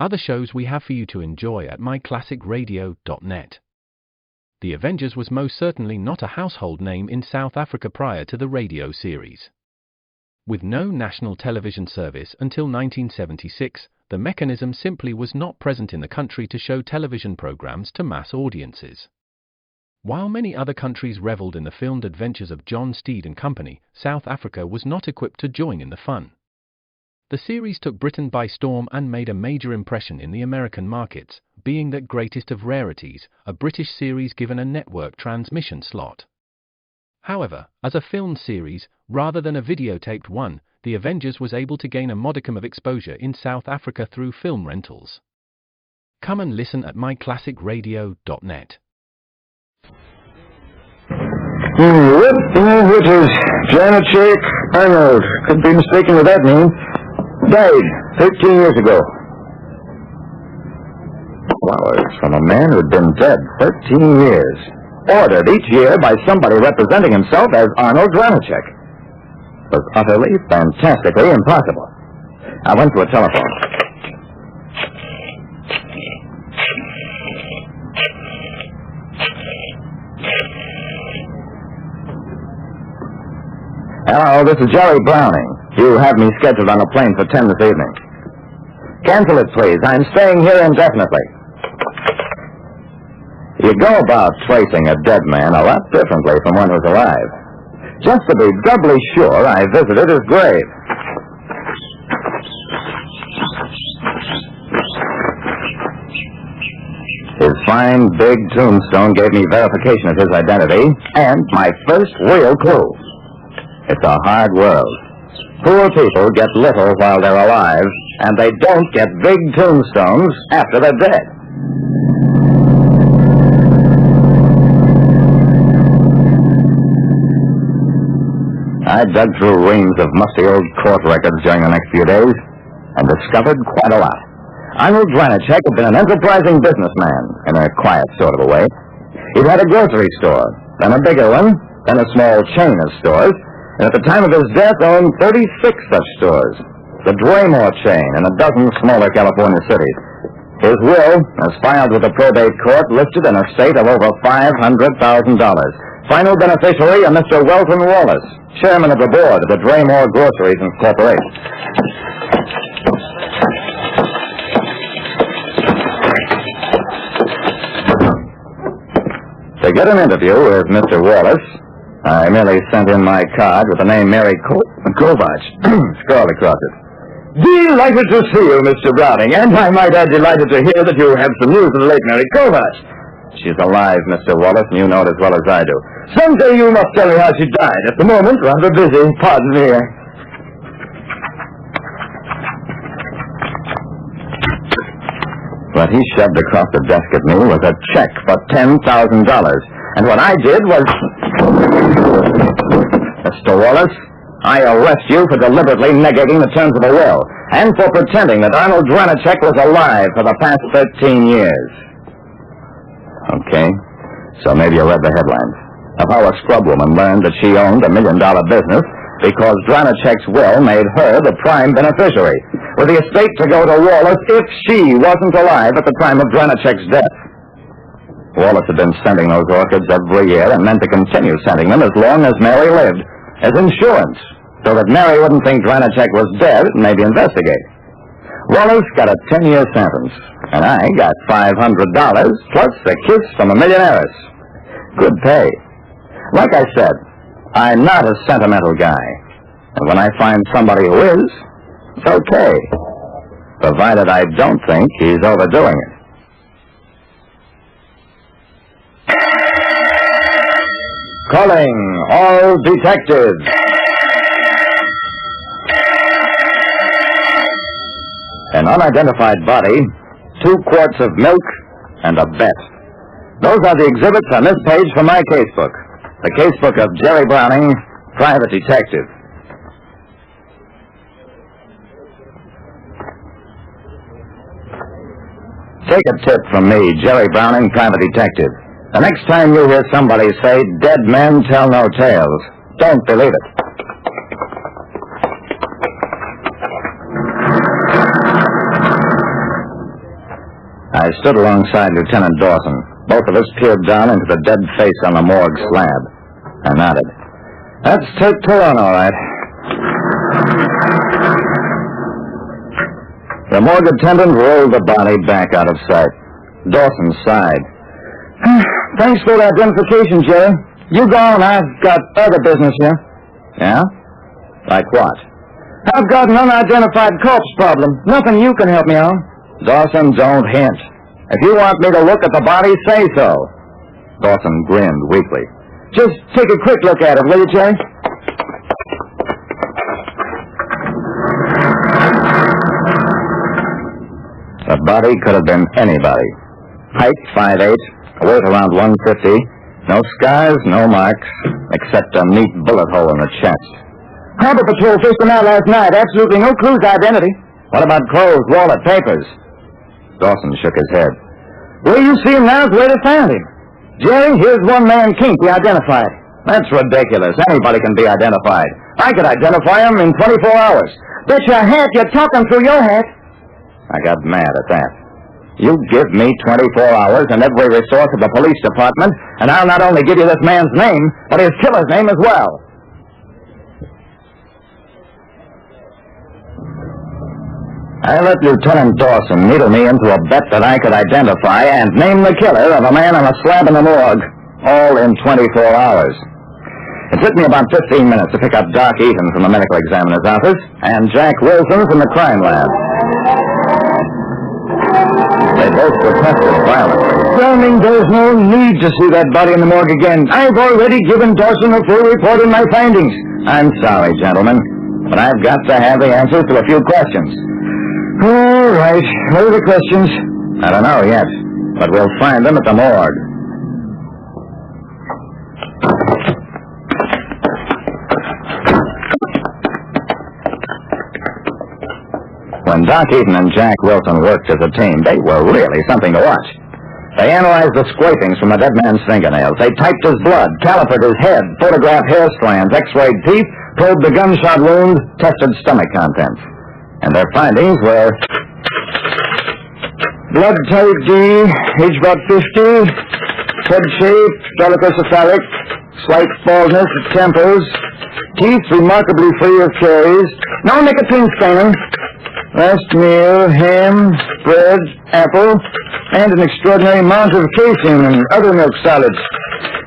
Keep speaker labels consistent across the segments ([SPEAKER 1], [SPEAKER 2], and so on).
[SPEAKER 1] other shows we have for you to enjoy at myclassicradio.net. The Avengers was most certainly not a household name in South Africa prior to the radio series. With no national television service until 1976, the mechanism simply was not present in the country to show television programs to mass audiences. While many other countries reveled in the filmed adventures of John Steed and Company, South Africa was not equipped to join in the fun. The series took Britain by storm and made a major impression in the American markets, being that greatest of rarities, a British series given a network transmission slot. However, as a filmed series, rather than a videotaped one, The Avengers was able to gain a modicum of exposure in South Africa through film rentals. Come and listen at myclassicradio.net.
[SPEAKER 2] It is Janet Shake Arnold. Could be mistaken with that name. Died 13 years ago. Flowers from a man who'd been dead 13 years. Ordered each year by somebody representing himself as Arnold Dranacek. Was utterly, fantastically impossible. I went to a telephone. Hello, this is Jerry Browning. You have me scheduled on a plane for 10 this evening. Cancel it, please. I'm staying here indefinitely. You go about tracing a dead man a lot differently from one who's alive. Just to be doubly sure, I visited his grave. His fine, big tombstone gave me verification of his identity and my first real clue. It's a hard world. Poor people get little while they're alive, and they don't get big tombstones after they're dead. I dug through reams of musty old court records during the next few days and discovered quite a lot. Arnold Dranacek had been an enterprising businessman in a quiet sort of a way. He'd had a grocery store, then a bigger one, then a small chain of stores, and at the time of his death owned 36 such stores, the Draymore chain in a dozen smaller California cities. His will, as filed with the probate court, listed an estate of over $500,000. Final beneficiary, a Mr. Welton Wallace, chairman of the board of the Draymore Groceries Incorporated. To get an interview with Mr. Wallace, I merely sent in my card with the name Mary Kovach scrawled across it. Delighted to see you, Mr. Browning, and I might add delighted to hear that you have some news of the late Mary Kovach. She's alive, Mr. Wallace, and you know it as well as I do. Someday you must tell me how she died. At the moment, rather busy. Pardon me. What he shoved across the desk at me was a check for $10,000. And what I did was... Mr. Wallace, I arrest you for deliberately negating the terms of the will and for pretending that Arnold Dranacek was alive for the past 13 years. Okay, so maybe you read the headlines of how a scrub woman learned that she owned $1 million business because Dranacek's will made her the prime beneficiary, with the estate to go to Wallace if she wasn't alive at the time of Dranacek's death. Wallace had been sending those orchids every year and meant to continue sending them as long as Mary lived, as insurance, so that Mary wouldn't think Dranacek was dead and maybe investigate. Wallace got a 10-year sentence, and I got $500 plus a kiss from a millionairess. Good pay. Like I said, I'm not a sentimental guy, and when I find somebody who is, it's okay, provided I don't think he's overdoing it. Calling all detectives. An unidentified body, 2 quarts of milk, and a bet. Those are the exhibits on this page from my casebook. The casebook of Jerry Browning, private detective. Take a tip from me, Jerry Browning, private detective. The next time you hear somebody say, dead men tell no tales, don't believe it. I stood alongside Lieutenant Dawson. Both of us peered down into the dead face on the morgue slab. I nodded. That's Turk Turon, all right. The morgue attendant rolled the body back out of sight. Dawson sighed. Thanks for the identification, Jerry. You go on. I've got other business here. Yeah? Like what? I've got an unidentified corpse problem. Nothing you can help me on. Dawson, don't hint. If you want me to look at the body, say so. Dawson grinned weakly. Just take a quick look at it, will you, Jerry? The body could have been anybody. Height, 5'8", weight around 150. No scars, no marks, except a neat bullet hole in the chest. Harbor Patrol fished him out last night. Absolutely no clue to identity. What about clothes, wallet, papers? Dawson shook his head. Where you see him now is where they found him. Jerry, here's one man can't be identified. That's ridiculous. Anybody can be identified. I could identify him in 24 hours. Bet your hat you're talking through your hat. I got mad at that. You give me 24 hours and every resource of the police department, and I'll not only give you this man's name, but his killer's name as well. I let Lieutenant Dawson needle me into a bet that I could identify and name the killer of a man on a slab in the morgue, all in 24 hours. It took me about 15 minutes to pick up Doc Eaton from the medical examiner's office and Jack Wilson from the crime lab. They both protested violently. Browning, there's no need to see that body in the morgue again. I've already given Dawson a full report on my findings. I'm sorry, gentlemen, but I've got to have the answers to a few questions. All right. What are the questions? I don't know yet, but we'll find them at the morgue. When Doc Eaton and Jack Wilson worked as a team, they were really something to watch. They analyzed the scrapings from the dead man's fingernails. They typed his blood, calipered his head, photographed hair strands, x-rayed teeth, probed the gunshot wound, tested stomach contents. And their findings were blood type D, age about 50, head shape, dolichocephalic, slight baldness at temples, teeth remarkably free of caries, no nicotine staining, last meal, ham, bread, apple, and an extraordinary amount of casein and other milk solids.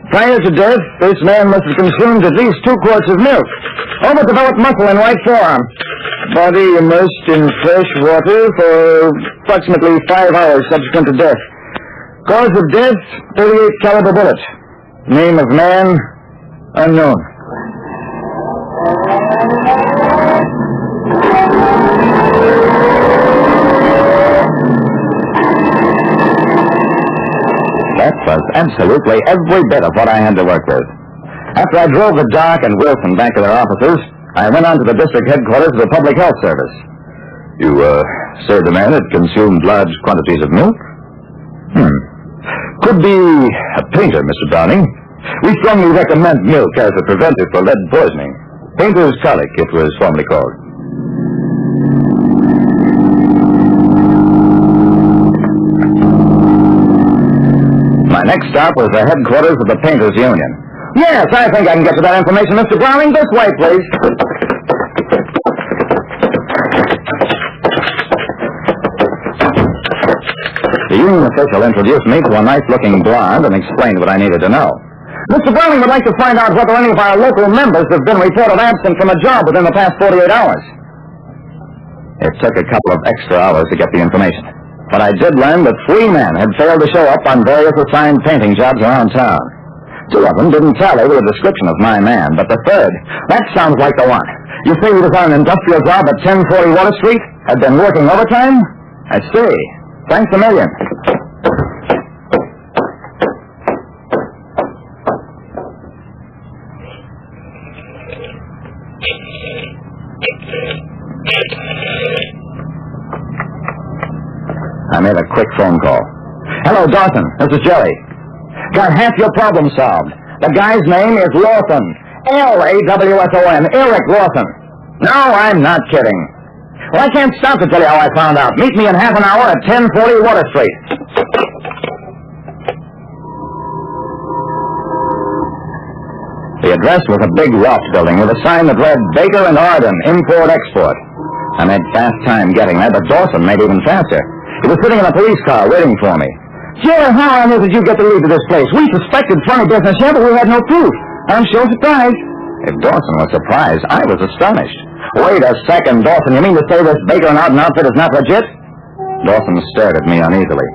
[SPEAKER 2] Prior to death, this man must have consumed at least 2 quarts of milk. Overdeveloped muscle in right forearm. Body immersed in fresh water for approximately 5 hours subsequent to death. Cause of death, .38 caliber bullet. Name of man, unknown. That was absolutely every bit of what I had to work with. After I drove the Doc and Wilson back to their offices, I went on to the district headquarters of the Public Health Service. You, say the man had consumed large quantities of milk? Could be a painter, Mr. Browning. We strongly recommend milk as a preventive for lead poisoning. Painter's colic, it was formerly called. My next stop was the headquarters of the Painters Union. Yes, I think I can get to that information, Mr. Browning. This way, please. The union official introduced me to a nice-looking blonde and explained what I needed to know. Mr. Browning would like to find out whether any of our local members have been reported absent from a job within the past 48 hours. It took a couple of extra hours to get the information, but I did learn that 3 men had failed to show up on various assigned painting jobs around town. 2 of them didn't tally with a description of my man, but the third, that sounds like the one. You say he was on an industrial job at 1040 Water Street? Had been working overtime? I see. Thanks a million. I made a quick phone call. Hello, Dawson. This is Jerry. Got half your problem solved. The guy's name is Lawson. Lawson. Eric Lawson. No, I'm not kidding. Well, I can't stop to tell you how I found out. Meet me in half an hour at 1040 Water Street. The address was a big loft building with a sign that read Baker and Arden, Import-Export. I made fast time getting there, but Dawson made even faster. He was sitting in a police car waiting for me.
[SPEAKER 3] Jerry, how on earth did you get the lead to this place? We suspected funny business here, but we had no proof. I'm sure surprised.
[SPEAKER 2] If Dawson was surprised, I was astonished. Wait a second, Dawson. You mean to say this Baker and Arden outfit is not legit? Dawson stared at me uneasily.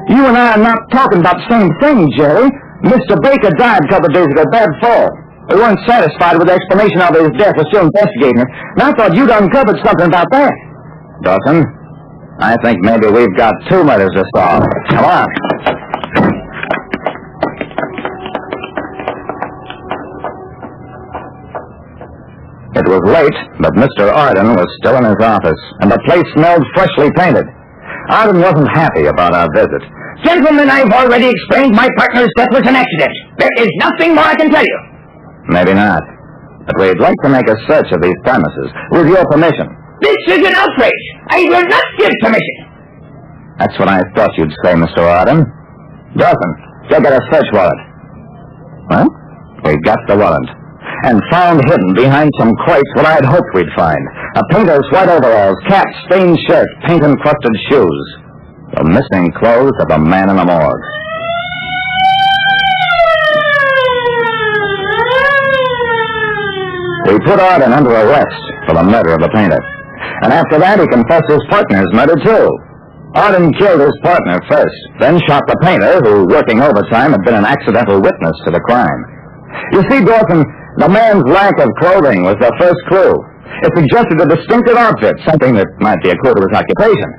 [SPEAKER 3] You and I are not talking about the same thing, Jerry. Mr. Baker died a couple of days ago, bad fall. We weren't satisfied with the explanation of his death. We're still investigating it. And I thought you'd uncovered something about that.
[SPEAKER 2] Dawson, I think maybe we've got two murders to solve. Come on. It was late, but Mr. Arden was still in his office, and the place smelled freshly painted. Arden wasn't happy about our visit.
[SPEAKER 4] Gentlemen, I've already explained my partner's death was an accident. There is nothing more I can tell you.
[SPEAKER 2] Maybe not. But we'd like to make a search of these premises, with your permission.
[SPEAKER 4] This is an outrage. I will not give permission.
[SPEAKER 2] That's what I thought you'd say, Mr. Arden. Dawson, go get a search warrant. Well, we got the warrant, and found hidden behind some crates what I'd hoped we'd find. A painter's white overalls, cap, stained shirt, paint-encrusted shoes. The missing clothes of a man in a morgue. We put Arden under arrest for the murder of the painter. And after that, he confessed his partner's murder, too. Arden killed his partner first, then shot the painter, who, working overtime, had been an accidental witness to the crime. You see, Dawson, the man's lack of clothing was the first clue. It suggested a distinctive outfit, something that might be a clue to his occupation.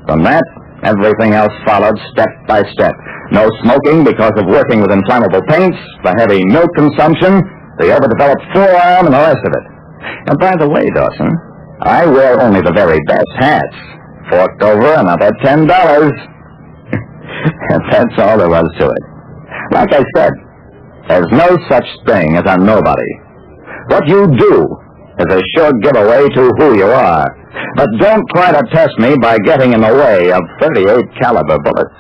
[SPEAKER 2] From that, everything else followed step by step. No smoking because of working with inflammable paints, the heavy milk consumption, the overdeveloped forearm, and the rest of it. And by the way, Dawson, I wear only the very best hats. Forked over another $10. And that's all there was to it. Like I said, there's no such thing as a nobody. What you do is a sure giveaway to who you are. But don't try to test me by getting in the way of .38 caliber bullets.